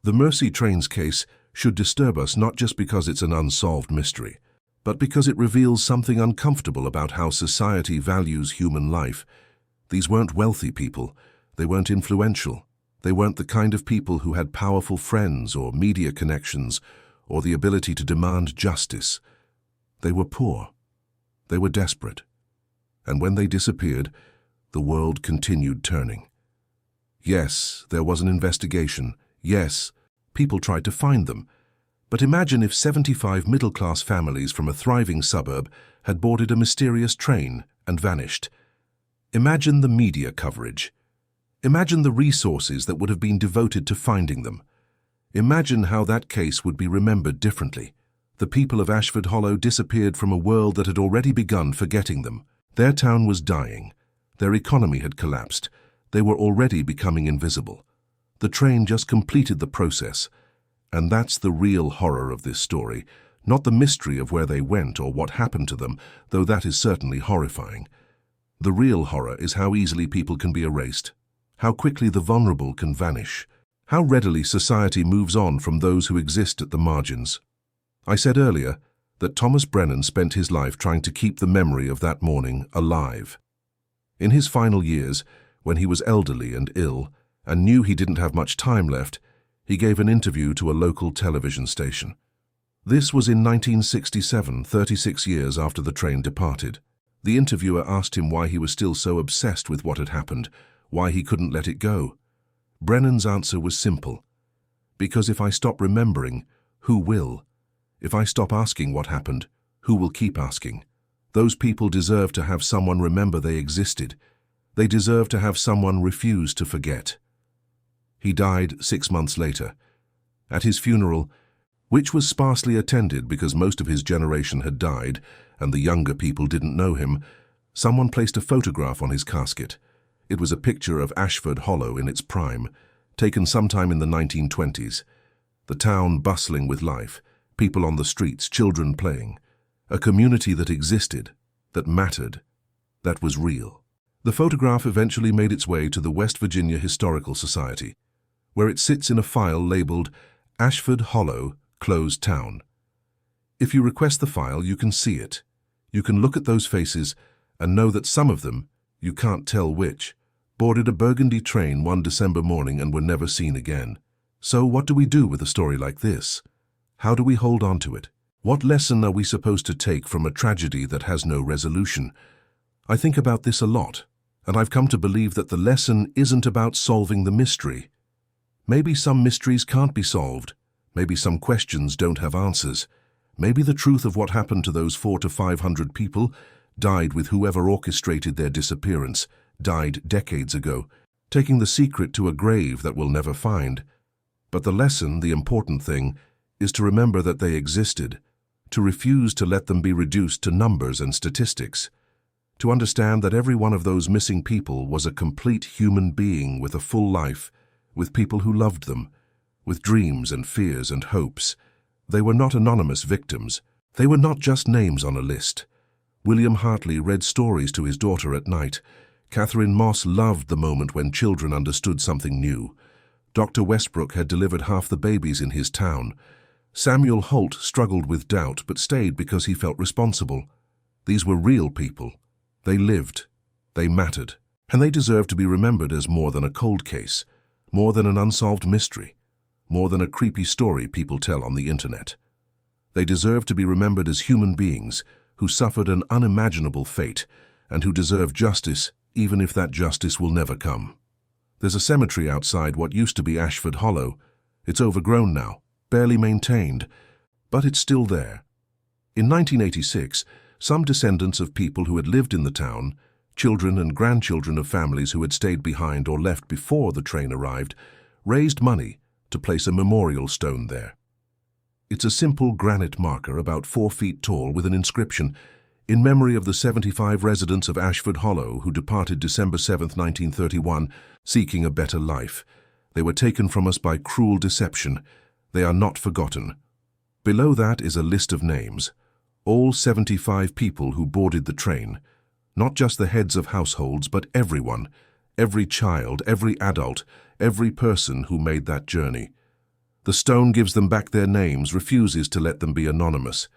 The Mersey Trains case should disturb us not just because it's an unsolved mystery, but because it reveals something uncomfortable about how society values human life. These weren't wealthy people. They weren't influential. They weren't the kind of people who had powerful friends or media connections or the ability to demand justice. They were poor. They were desperate. And when they disappeared, the world continued turning. Yes, there was an investigation. Yes, people tried to find them. But imagine if 75 middle-class families from a thriving suburb had boarded a mysterious train and vanished. Imagine the media coverage. Imagine the resources that would have been devoted to finding them. Imagine how that case would be remembered differently. The people of Ashford Hollow disappeared from a world that had already begun forgetting them. Their town was dying. Their economy had collapsed. They were already becoming invisible. The train just completed the process. And that's the real horror of this story, not the mystery of where they went or what happened to them, though that is certainly horrifying. The real horror is how easily people can be erased, how quickly the vulnerable can vanish, how readily society moves on from those who exist at the margins. I said earlier that Thomas Brennan spent his life trying to keep the memory of that morning alive. In his final years, when he was elderly and ill and knew he didn't have much time left, he gave an interview to a local television station. This was in 1967, 36 years after the train departed. The interviewer asked him why he was still so obsessed with what had happened, why he couldn't let it go. Brennan's answer was simple. Because if I stop remembering, who will? If I stop asking what happened, who will keep asking? Those people deserve to have someone remember they existed. They deserve to have someone refuse to forget. He died 6 months later. At his funeral, which was sparsely attended because most of his generation had died and the younger people didn't know him, someone placed a photograph on his casket. It was a picture of Ashford Hollow in its prime, taken sometime in the 1920s. The town bustling with life, people on the streets, children playing. A community that existed, that mattered, that was real. The photograph eventually made its way to the West Virginia Historical Society, where it sits in a file labeled Ashford Hollow, Closed Town. If you request the file, you can see it. You can look at those faces and know that some of them, you can't tell which, boarded a burgundy train one December morning and were never seen again. So what do we do with a story like this? How do we hold on to it? What lesson are we supposed to take from a tragedy that has no resolution? I think about this a lot, and I've come to believe that the lesson isn't about solving the mystery. Maybe some mysteries can't be solved. Maybe some questions don't have answers. Maybe the truth of what happened to those 400 to 500 people died with whoever orchestrated their disappearance, died decades ago, taking the secret to a grave that we'll never find. But the lesson, the important thing, is to remember that they existed, to refuse to let them be reduced to numbers and statistics, to understand that every one of those missing people was a complete human being with a full life, with people who loved them, with dreams and fears and hopes. They were not anonymous victims. They were not just names on a list. William Hartley read stories to his daughter at night. Catherine Moss loved the moment when children understood something new. Dr. Westbrook had delivered half the babies in his town. Samuel Holt struggled with doubt but stayed because he felt responsible. These were real people. They lived. They mattered. And they deserved to be remembered as more than a cold case, more than an unsolved mystery, more than a creepy story people tell on the internet. They deserve to be remembered as human beings who suffered an unimaginable fate and who deserve justice even if that justice will never come. There's a cemetery outside what used to be Ashford Hollow. It's overgrown now, barely maintained, but it's still there. In 1986, some descendants of people who had lived in the town, children and grandchildren of families who had stayed behind or left before the train arrived, raised money to place a memorial stone there. It's a simple granite marker about 4 feet tall with an inscription, "In memory of the 75 residents of Ashford Hollow who departed December 7, 1931, seeking a better life. They were taken from us by cruel deception. They are not forgotten." Below that is a list of names. All 75 people who boarded the train. Not just the heads of households, but everyone. Every child, every adult, every person who made that journey. The stone gives them back their names, refuses to let them be anonymous.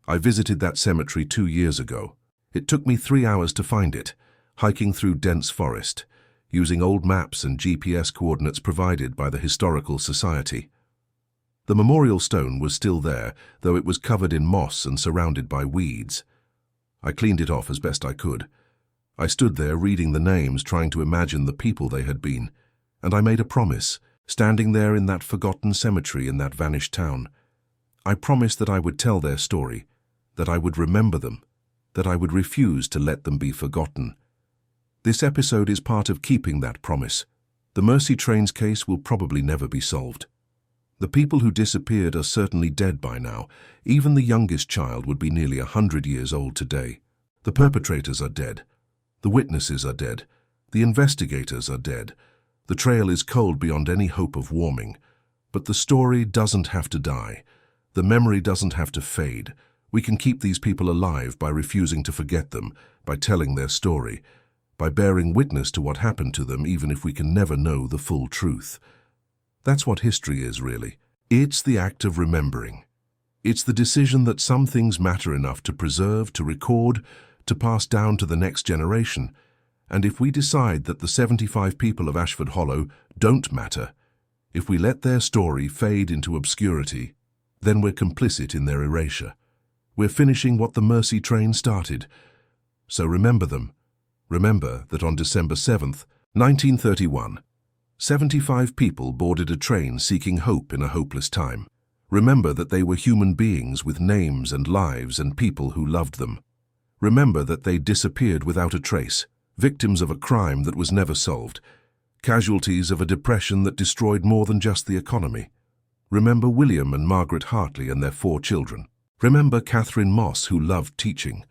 I visited that cemetery 2 years ago. It took me 3 hours to find it, hiking through dense forest, using old maps and GPS coordinates provided by the Historical Society. The memorial stone was still there, though it was covered in moss and surrounded by weeds. I cleaned it off as best I could. I stood there reading the names, trying to imagine the people they had been, and I made a promise, standing there in that forgotten cemetery in that vanished town. I promised that I would tell their story, that I would remember them, that I would refuse to let them be forgotten. This episode is part of keeping that promise. The Mersey Trains case will probably never be solved. The people who disappeared are certainly dead by now. Even the youngest child would be nearly 100 years old today. The perpetrators are dead. The witnesses are dead. The investigators are dead. The trail is cold beyond any hope of warming. But the story doesn't have to die. The memory doesn't have to fade. We can keep these people alive by refusing to forget them, by telling their story, by bearing witness to what happened to them even if we can never know the full truth. That's what history is, really. It's the act of remembering. It's the decision that some things matter enough to preserve, to record, to pass down to the next generation. And if we decide that the 75 people of Ashford Hollow don't matter, if we let their story fade into obscurity, then we're complicit in their erasure. We're finishing what the Mersey Train started. So remember them. Remember that on December 7th, 1931, 75 people boarded a train seeking hope in a hopeless time. Remember that they were human beings with names and lives and people who loved them. Remember that they disappeared without a trace, victims of a crime that was never solved, casualties of a depression that destroyed more than just the economy. Remember William and Margaret Hartley and their 4 children. Remember Catherine Moss, who loved teaching.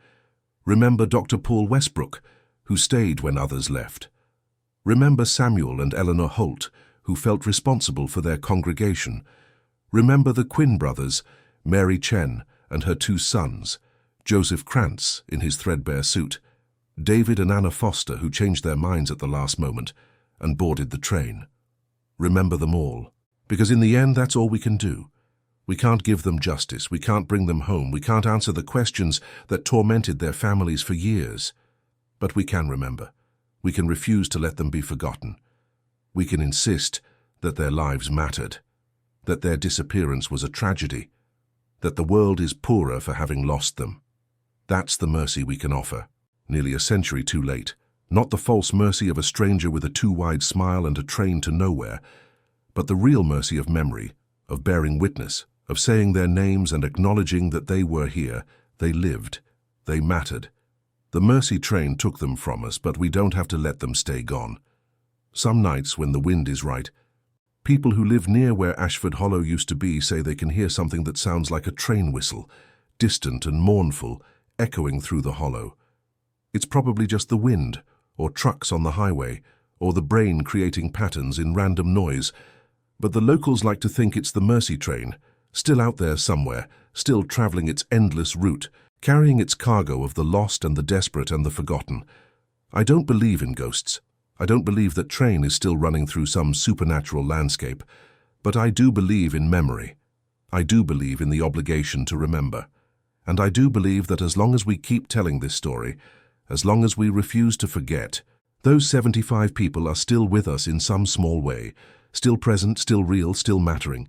Remember Dr. Paul Westbrook, who stayed when others left. Remember Samuel and Eleanor Holt, who felt responsible for their congregation. Remember the Quinn brothers, Mary Chen and her 2 sons, Joseph Krantz in his threadbare suit, David and Anna Foster, who changed their minds at the last moment and boarded the train. Remember them all, because in the end that's all we can do. We can't give them justice, we can't bring them home, we can't answer the questions that tormented their families for years. But we can remember. We can refuse to let them be forgotten. We can insist that their lives mattered, that their disappearance was a tragedy, that the world is poorer for having lost them. That's the mercy we can offer, nearly a century too late. Not the false mercy of a stranger with a too wide smile and a train to nowhere, but the real mercy of memory, of bearing witness, of saying their names and acknowledging that they were here, they lived, they mattered. The Mersey Train took them from us, but we don't have to let them stay gone. Some nights, when the wind is right, people who live near where Ashford Hollow used to be say they can hear something that sounds like a train whistle, distant and mournful, echoing through the hollow. It's probably just the wind, or trucks on the highway, or the brain creating patterns in random noise, but the locals like to think it's the Mersey Train, still out there somewhere, still traveling its endless route, carrying its cargo of the lost and the desperate and the forgotten. I don't believe in ghosts. I don't believe that train is still running through some supernatural landscape, but I do believe in memory. I do believe in the obligation to remember. And I do believe that as long as we keep telling this story, as long as we refuse to forget, those 75 people are still with us in some small way, still present, still real, still mattering.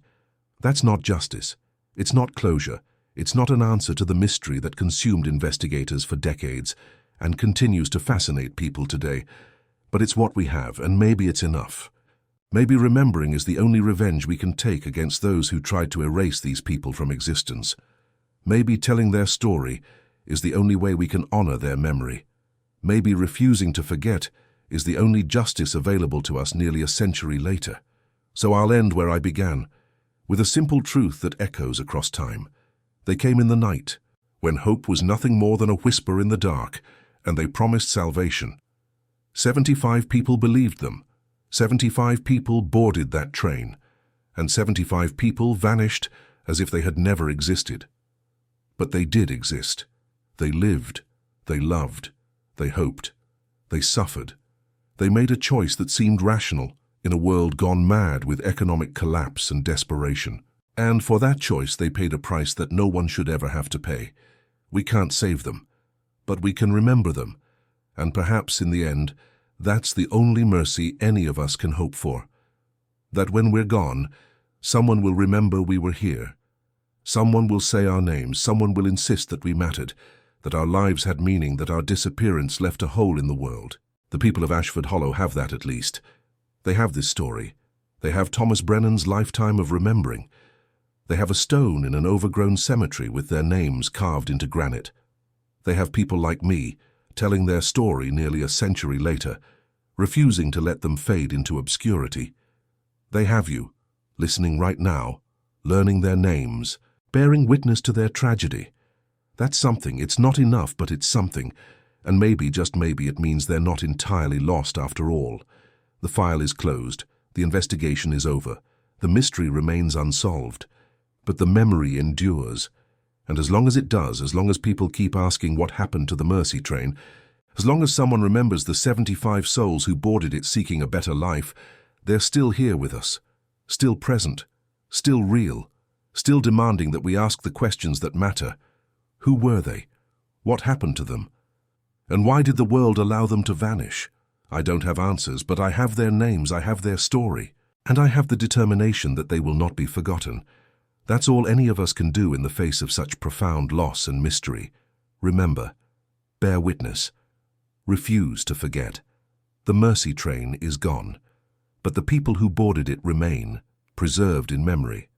That's not justice. It's not closure. It's not an answer to the mystery that consumed investigators for decades and continues to fascinate people today. But it's what we have, and maybe it's enough. Maybe remembering is the only revenge we can take against those who tried to erase these people from existence. Maybe telling their story is the only way we can honor their memory. Maybe refusing to forget is the only justice available to us nearly a century later. So I'll end where I began, with a simple truth that echoes across time. They came in the night, when hope was nothing more than a whisper in the dark, and they promised salvation. 75 people believed them. 75 people boarded that train, and 75 people vanished as if they had never existed. But they did exist. They lived. They loved. They hoped. They suffered. They made a choice that seemed rational in a world gone mad with economic collapse and desperation. And for that choice they paid a price that no one should ever have to pay. We can't save them, but we can remember them. And perhaps in the end, that's the only mercy any of us can hope for. That when we're gone, someone will remember we were here. Someone will say our names, someone will insist that we mattered, that our lives had meaning, that our disappearance left a hole in the world. The people of Ashford Hollow have that at least. They have this story. They have Thomas Brennan's lifetime of remembering. They have a stone in an overgrown cemetery with their names carved into granite. They have people like me telling their story nearly a century later, refusing to let them fade into obscurity. They have you, listening right now, learning their names, bearing witness to their tragedy. That's something. It's not enough, but it's something. And maybe, just maybe, it means they're not entirely lost after all. The file is closed. The investigation is over. The mystery remains unsolved. But the memory endures. And as long as it does, as long as people keep asking what happened to the Mercy train, as long as someone remembers the 75 souls who boarded it seeking a better life, they're still here with us, still present, still real, still demanding that we ask the questions that matter. Who were they? What happened to them? And why did the world allow them to vanish? I don't have answers, but I have their names, I have their story, and I have the determination that they will not be forgotten. That's all any of us can do in the face of such profound loss and mystery. Remember, bear witness, refuse to forget. The Mercy train is gone, but the people who boarded it remain, preserved in memory,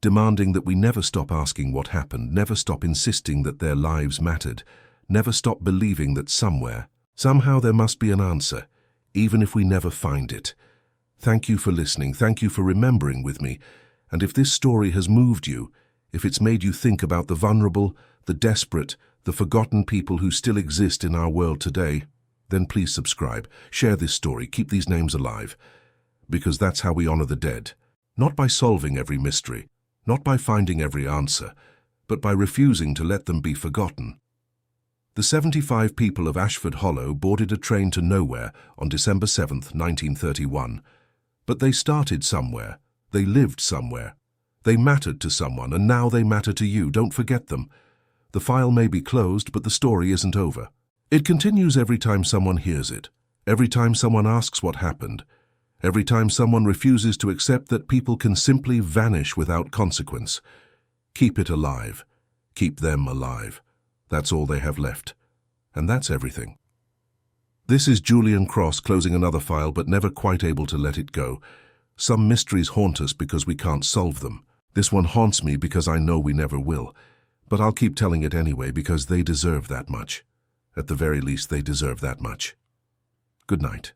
demanding that we never stop asking what happened, never stop insisting that their lives mattered, never stop believing that somewhere, somehow there must be an answer, even if we never find it. Thank you for listening, thank you for remembering with me, and if this story has moved you, if it's made you think about the vulnerable, the desperate, the forgotten people who still exist in our world today, then please subscribe, share this story, keep these names alive, because that's how we honor the dead, not by solving every mystery, not by finding every answer, but by refusing to let them be forgotten. The 75 people of Ashford Hollow boarded a train to nowhere on December 7th, 1931. But they started somewhere. They lived somewhere. They mattered to someone, and now they matter to you. Don't forget them. The file may be closed, but the story isn't over. It continues every time someone hears it, every time someone asks what happened, every time someone refuses to accept that people can simply vanish without consequence. Keep it alive. Keep them alive. That's all they have left. And that's everything. This is Julian Cross closing another file, but never quite able to let it go. Some mysteries haunt us because we can't solve them. This one haunts me because I know we never will. But I'll keep telling it anyway because they deserve that much. At the very least, they deserve that much. Good night.